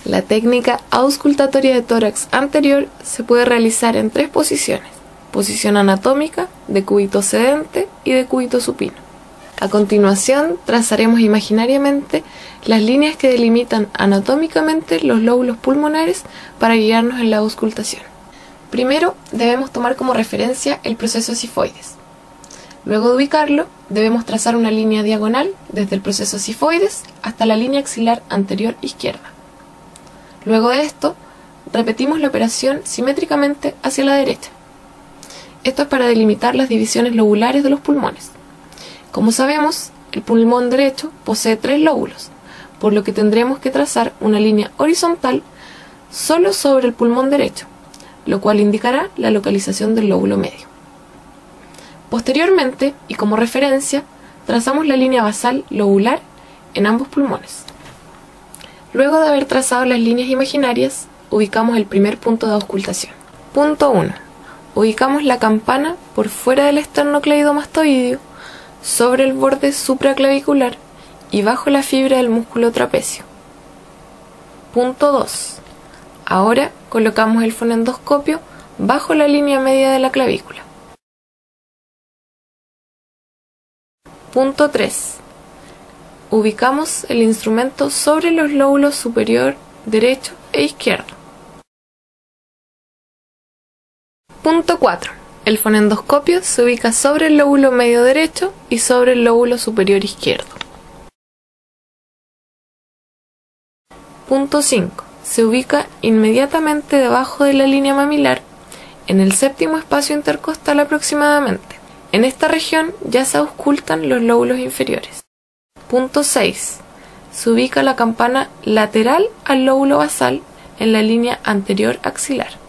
La técnica auscultatoria de tórax anterior se puede realizar en 3 posiciones: posición anatómica, decúbito sedente y decúbito supino. A continuación, trazaremos imaginariamente las líneas que delimitan anatómicamente los lóbulos pulmonares para guiarnos en la auscultación. Primero, debemos tomar como referencia el proceso sifoides. Luego de ubicarlo, debemos trazar una línea diagonal desde el proceso sifoides hasta la línea axilar anterior izquierda. Luego de esto, repetimos la operación simétricamente hacia la derecha. Esto es para delimitar las divisiones lobulares de los pulmones. Como sabemos, el pulmón derecho posee 3 lóbulos, por lo que tendremos que trazar una línea horizontal solo sobre el pulmón derecho, lo cual indicará la localización del lóbulo medio. Posteriormente, y como referencia, trazamos la línea basal lobular en ambos pulmones. Luego de haber trazado las líneas imaginarias, ubicamos el primer punto de auscultación. Punto 1. Ubicamos la campana por fuera del esternocleidomastoideo, sobre el borde supraclavicular y bajo la fibra del músculo trapecio. Punto 2. Ahora colocamos el fonendoscopio bajo la línea media de la clavícula. Punto 3. Ubicamos el instrumento sobre los lóbulos superior, derecho e izquierdo. Punto 4. El fonendoscopio se ubica sobre el lóbulo medio derecho y sobre el lóbulo superior izquierdo. Punto 5. Se ubica inmediatamente debajo de la línea mamilar, en el séptimo espacio intercostal aproximadamente. En esta región ya se auscultan los lóbulos inferiores. Punto 6. Se ubica la campana lateral al lóbulo basal en la línea anterior axilar.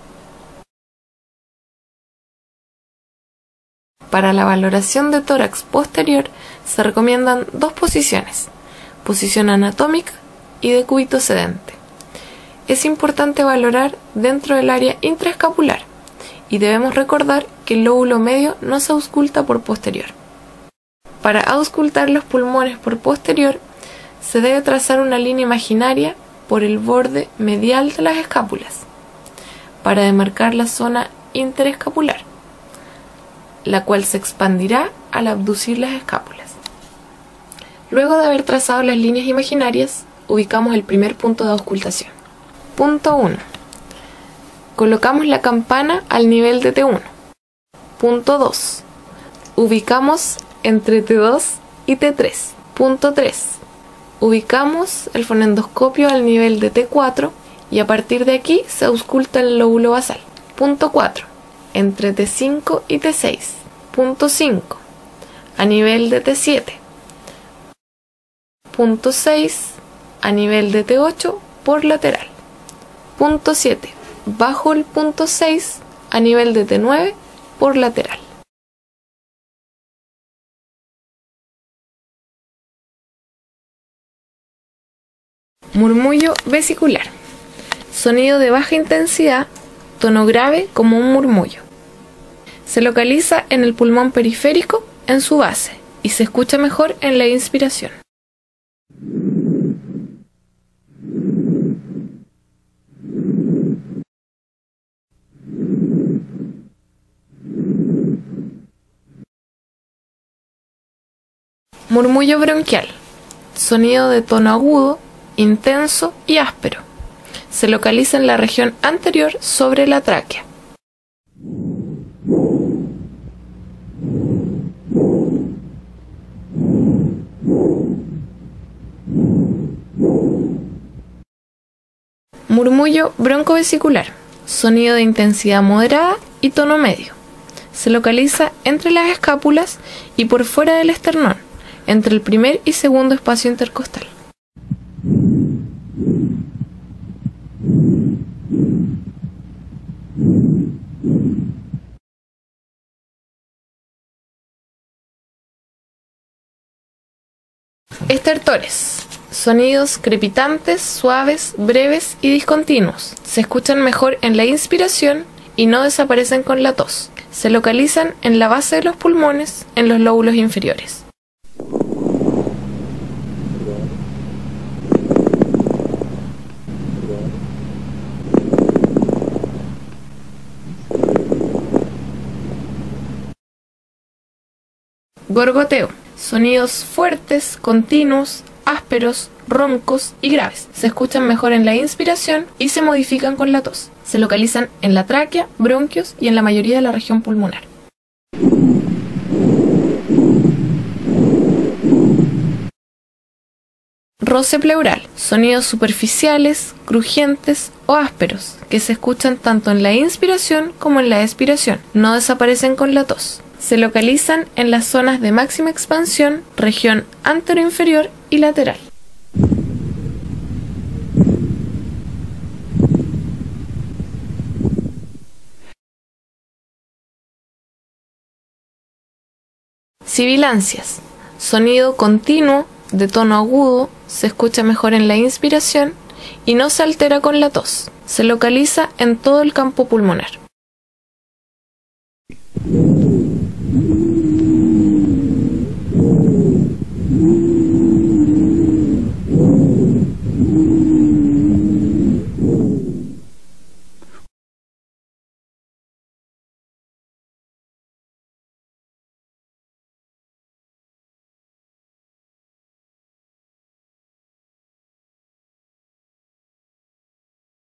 Para la valoración de tórax posterior se recomiendan 2 posiciones: posición anatómica y decúbito sedente. Es importante valorar dentro del área intraescapular y debemos recordar que el lóbulo medio no se ausculta por posterior. Para auscultar los pulmones por posterior, se debe trazar una línea imaginaria por el borde medial de las escápulas, para demarcar la zona interescapular, la cual se expandirá al abducir las escápulas. Luego de haber trazado las líneas imaginarias, ubicamos el primer punto de auscultación. Punto 1. Colocamos la campana al nivel de T1. Punto 2. Ubicamos entre T2 y T3. Punto 3. Ubicamos el fonendoscopio al nivel de T4 y a partir de aquí se ausculta el lóbulo basal. Punto 4. Entre T5 y T6. Punto 5. A nivel de T7. Punto 6. A nivel de T8 por lateral. Punto 7. Bajo el punto 6 a nivel de T9 por lateral. Murmullo vesicular. Sonido de baja intensidad, tono grave como un murmullo. Se localiza en el pulmón periférico en su base y se escucha mejor en la inspiración. Murmullo bronquial. Sonido de tono agudo, intenso y áspero. Se localiza en la región anterior sobre la tráquea. Murmullo broncovesicular. Sonido de intensidad moderada y tono medio. Se localiza entre las escápulas y por fuera del esternón, entre el primer y segundo espacio intercostal. Estertores. Sonidos crepitantes, suaves, breves y discontinuos. Se escuchan mejor en la inspiración y no desaparecen con la tos. Se localizan en la base de los pulmones, en los lóbulos inferiores. Gorgoteo. Sonidos fuertes, continuos, ásperos, roncos y graves. Se escuchan mejor en la inspiración y se modifican con la tos. Se localizan en la tráquea, bronquios y en la mayoría de la región pulmonar. Roce pleural. Sonidos superficiales, crujientes o ásperos, que se escuchan tanto en la inspiración como en la expiración. No desaparecen con la tos. Se localizan en las zonas de máxima expansión, región anteroinferior y lateral. Sibilancias. Sonido continuo, de tono agudo, se escucha mejor en la inspiración y no se altera con la tos. Se localiza en todo el campo pulmonar.